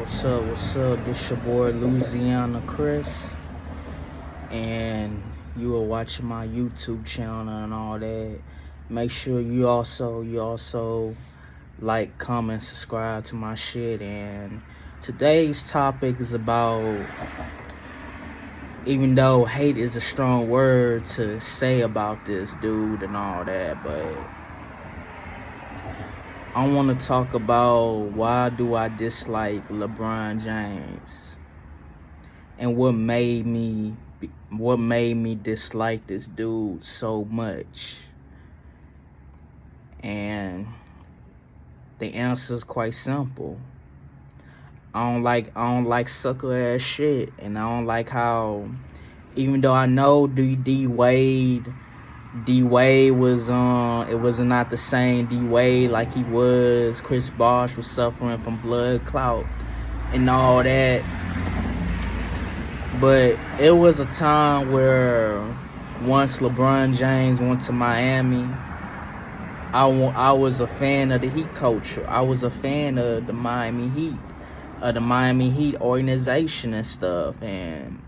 What's up? What's up? This your boy Louisiana Chris, and you are watching my YouTube channel and all that. Make sure you also like, comment, subscribe to my shit. And today's topic is about, even though hate is a strong word to say about this dude and all that, but I want to talk about why do I dislike LeBron James and what made me dislike this dude so much. And the answer is quite simple. I don't like sucker ass shit, and I don't like how, even though I know D Wade was it was not the same D Wade like he was. Chris Bosh was suffering from blood clot and all that. But it was a time where once LeBron James went to Miami, I was a fan of the Heat culture. I was a fan of the Miami Heat organization and stuff. And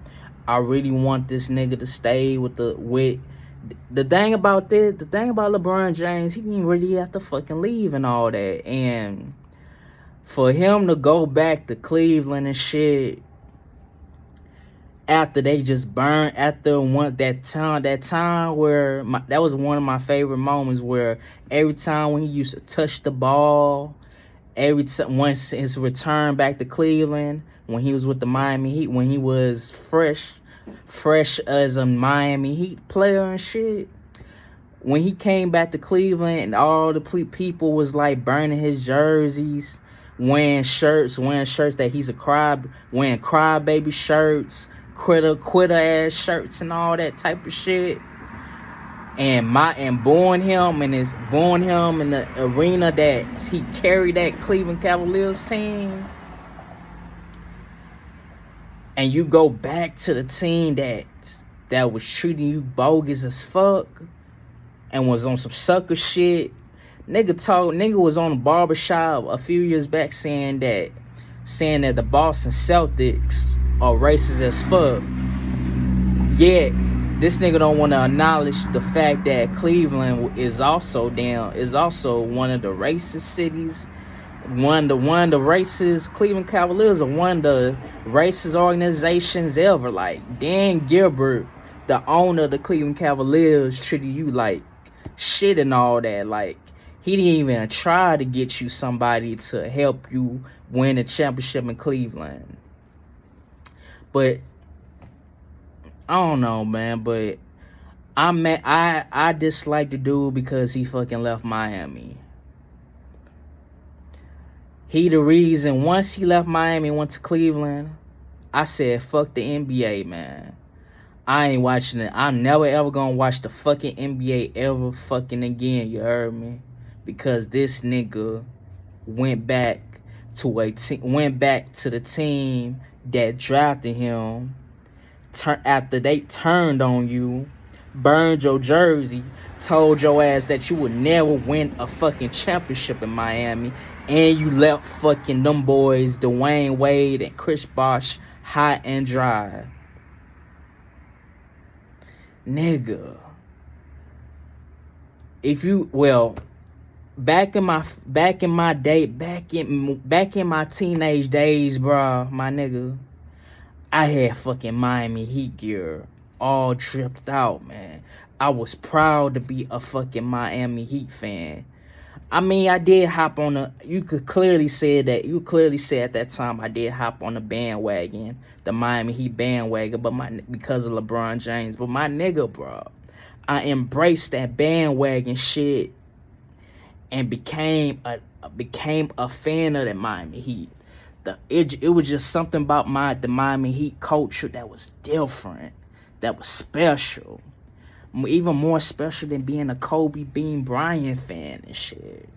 I really want this nigga to stay with the thing about LeBron James, he didn't really have to fucking leave and all that. And for him to go back to Cleveland and shit after they just burned, after that time where that was one of my favorite moments, where every time when he used to touch the ball, every time once his return back to Cleveland, when he was with the Miami Heat, when he was fresh as a Miami Heat player and shit, when he came back to Cleveland and all the people was like burning his jerseys, wearing shirts that he's wearing crybaby shirts, quitter ass shirts and all that type of shit, and booing him in the arena that he carried that Cleveland Cavaliers team. And you go back to the team that was treating you bogus as fuck and was on some sucker shit. Nigga was on a barbershop a few years back saying that the Boston Celtics are racist as fuck. Yet this nigga don't want to acknowledge the fact that Cleveland is also one of the racist cities. One of the racist Cleveland Cavaliers are one of the racist organizations ever. Like, Dan Gilbert, the owner of the Cleveland Cavaliers, treated you like shit and all that. Like, he didn't even try to get you somebody to help you win a championship in Cleveland. But I don't know, man. But I dislike the dude because he fucking left Miami. He the reason. Once he left Miami and went to Cleveland, I said, fuck the NBA, man. I ain't watching it. I'm never ever gonna watch the fucking NBA ever fucking again, you heard me? Because this nigga went back to the team that drafted him after they turned on you, burned your jersey, told your ass that you would never win a fucking championship in Miami, and you left fucking them boys, Dwayne Wade and Chris Bosh, high and dry. Nigga. Back in my teenage days, bro, my nigga, I had fucking Miami Heat gear all dripped out, man. I was proud to be a fucking Miami Heat fan. I mean, I did hop on you could clearly say at that time I did hop on the bandwagon, the Miami Heat bandwagon, because of LeBron James. But my nigga, bro, I embraced that bandwagon shit and became a fan of the Miami Heat. It was just something about the Miami Heat culture that was different, that was special. Even more special than being a Kobe Bean Bryant fan and shit.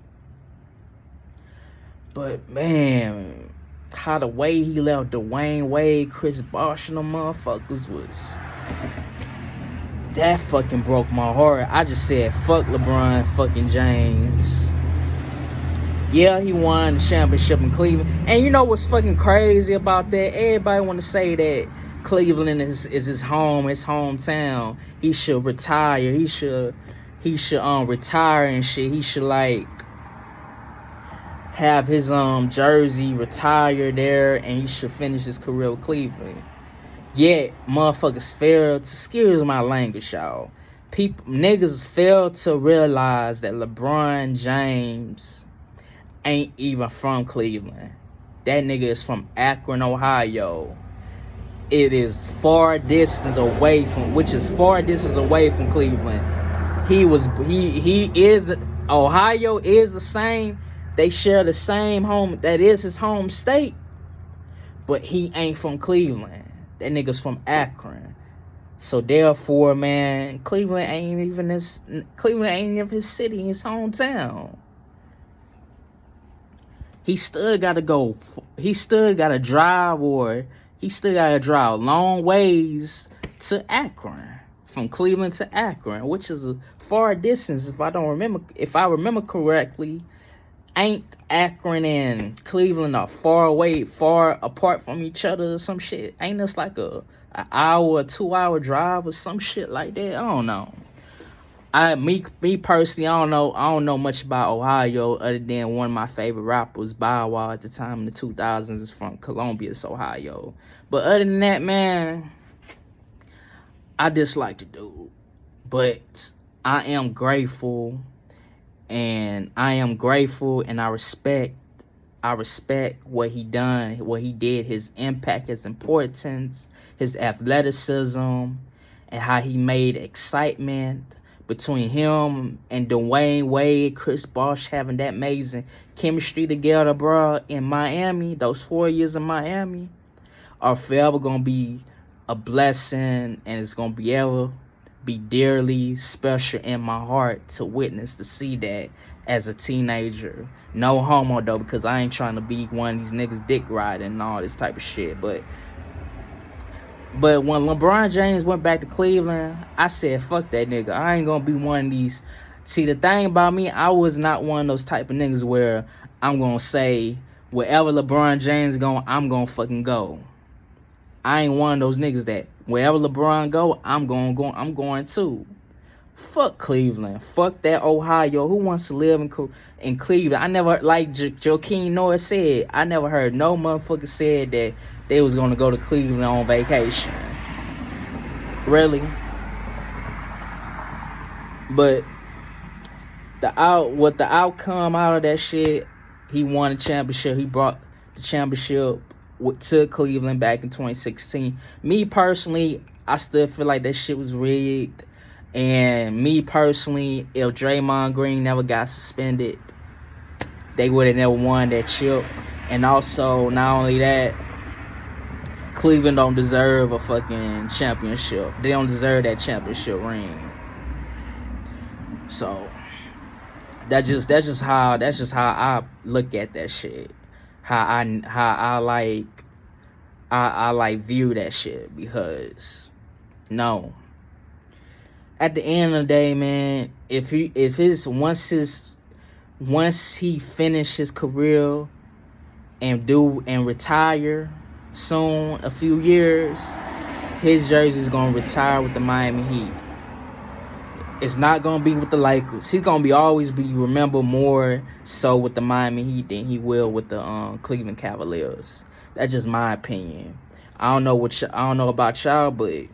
But man, how the way he left Dwayne Wade, Chris Bosh, and them motherfuckers that fucking broke my heart. I just said, fuck LeBron fucking James. Yeah, he won the championship in Cleveland. And you know what's fucking crazy about that? Everybody want to say that Cleveland is his home, his hometown. He should retire. He should retire and shit. He should like have his jersey retire there, and he should finish his career with Cleveland. Yet motherfuckers fail to, excuse my language, y'all. People niggas fail to realize that LeBron James ain't even from Cleveland. That nigga is from Akron, Ohio. It is far distance away from, which is far distance away from Cleveland. He is, Ohio is the same. They share the same home. That is his home state. But he ain't from Cleveland. That nigga's from Akron. So therefore, man, Cleveland ain't even his city, his hometown. He still gotta go. He still gotta drive, or he still gotta drive long ways to Akron, from Cleveland to Akron, which is a far distance. If I remember correctly, ain't Akron and Cleveland are far away, far apart from each other or some shit? Ain't this like an hour, 2 hour drive or some shit like that? I don't know. Me personally, I don't know much about Ohio other than one of my favorite rappers, Bow Wow, at the time in the 2000s, is from Columbus, Ohio. But other than that, man, I dislike the dude. But I am grateful, and I respect what he done, what he did, his impact, his importance, his athleticism, and how he made excitement between him and Dwayne Wade, Chris Bosh having that amazing chemistry together, bro, in Miami. Those 4 years in Miami are forever gonna be a blessing, and it's gonna be dearly special in my heart to witness, to see that as a teenager. No homo though, because I ain't trying to be one of these niggas dick riding and all this type of shit. But when LeBron James went back to Cleveland, I said, fuck that nigga. I ain't gonna be one of these. See, the thing about me, I was not one of those type of niggas where I'm gonna say, wherever LeBron James going, I'm gonna fucking go. I ain't one of those niggas that wherever LeBron go, I'm going too. Fuck Cleveland. Fuck that Ohio. Who wants to live in Cleveland? I never, like Joakim Noah said, I never heard no motherfucker said that they was gonna go to Cleveland on vacation. Really? But the outcome out of that shit, he won a championship. He brought the championship to Cleveland back in 2016. Me personally, I still feel like that shit was rigged. And me personally, if Draymond Green never got suspended, they would have never won that chip. And also, not only that, Cleveland don't deserve a fucking championship. They don't deserve that championship ring. So that's just how I look at that shit. How I like view that shit, because no. At the end of the day, man, once he finish his career and retire soon, a few years, his jersey is gonna retire with the Miami Heat. It's not gonna be with the Lakers. He's gonna always be remembered more so with the Miami Heat than he will with the Cleveland Cavaliers. That's just my opinion. I don't know about y'all, but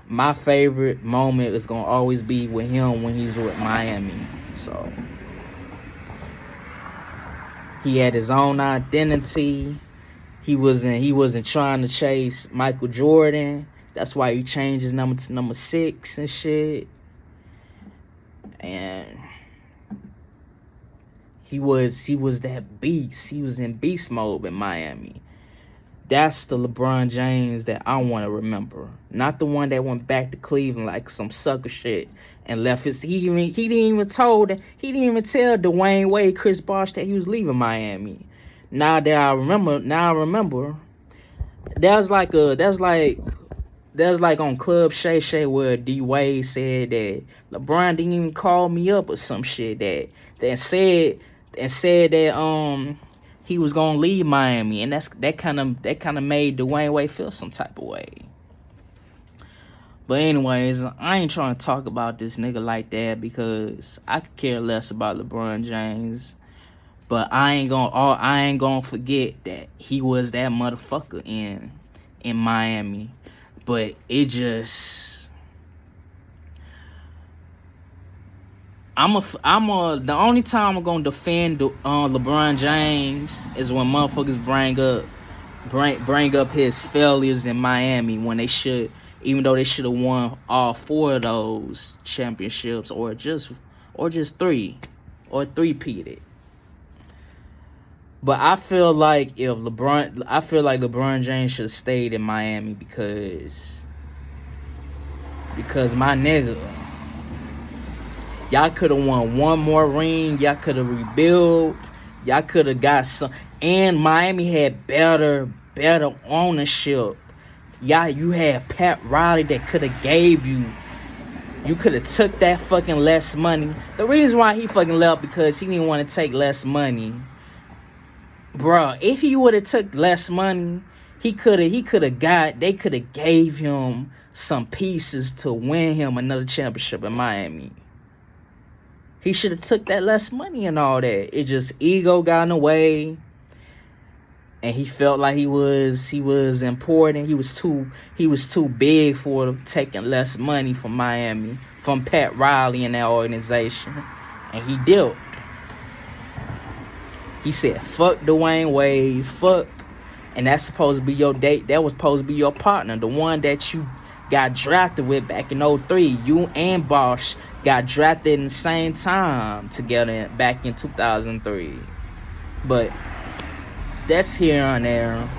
my favorite moment is gonna always be with him when he was with Miami. So he had his own identity. He wasn't trying to chase Michael Jordan. That's why he changed his number to number 6 and shit. And he was that beast. He was in beast mode in Miami. That's the LeBron James that I want to remember. Not the one that went back to Cleveland like some sucker shit and left his. He didn't even tell Dwayne Wade, Chris Bosh, that he was leaving Miami. Now I remember. That's like on Club Shay Shay where D Wade said that LeBron didn't even call me up or some shit that said and said that he was gonna leave Miami, and that kind of made Dwayne Wade feel some type of way. But anyways, I ain't trying to talk about this nigga like that because I could care less about LeBron James. But I ain't gonna forget that he was that motherfucker in Miami. But it just the only time I'm gonna defend LeBron James is when motherfuckers bring up his failures in Miami when they should, even though they should have won all 4 of those championships or just 3 or 3-peated. But I feel like LeBron James should have stayed in Miami because my nigga, y'all could have won 1 more ring. Y'all could have rebuilt. Y'all could have got some. And Miami had better ownership. You had Pat Riley that could have gave you. You could have took that fucking less money. The reason why he fucking left because he didn't want to take less money. Bruh, if he would have took less money, they could have gave him some pieces to win him another championship in Miami. He should have took that less money and all that. It just ego got in the way, and he felt like he was important. He was too big for taking less money from Miami, from Pat Riley and that organization, and he dealt. He said, fuck Dwayne Wade, fuck. And that's supposed to be your date. That was supposed to be your partner. The one that you got drafted with back in 2003. You and Bosh got drafted in the same time together back in 2003. But that's here and there.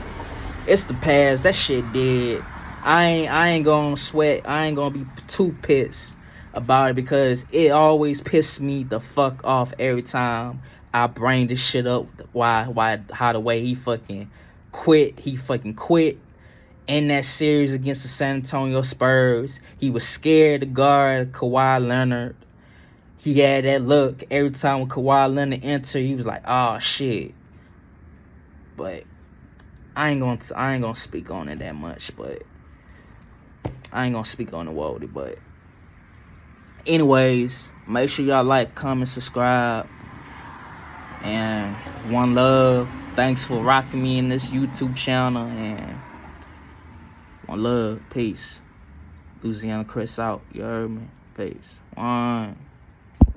It's the past. That shit dead. I ain't gonna sweat. I ain't gonna be too pissed about it because it always pisses me the fuck off every time I bring this shit up. How the way he fucking quit. He fucking quit in that series against the San Antonio Spurs. He was scared to guard Kawhi Leonard. He had that look every time when Kawhi Leonard entered. He was like, oh shit. But I ain't gonna speak on it that much. But I ain't gonna speak on the Wody. But anyways, make sure y'all like, comment, subscribe. And one love. Thanks for rocking me in this YouTube channel. And one love. Peace. Louisiana Chris out. You heard me? Peace. One.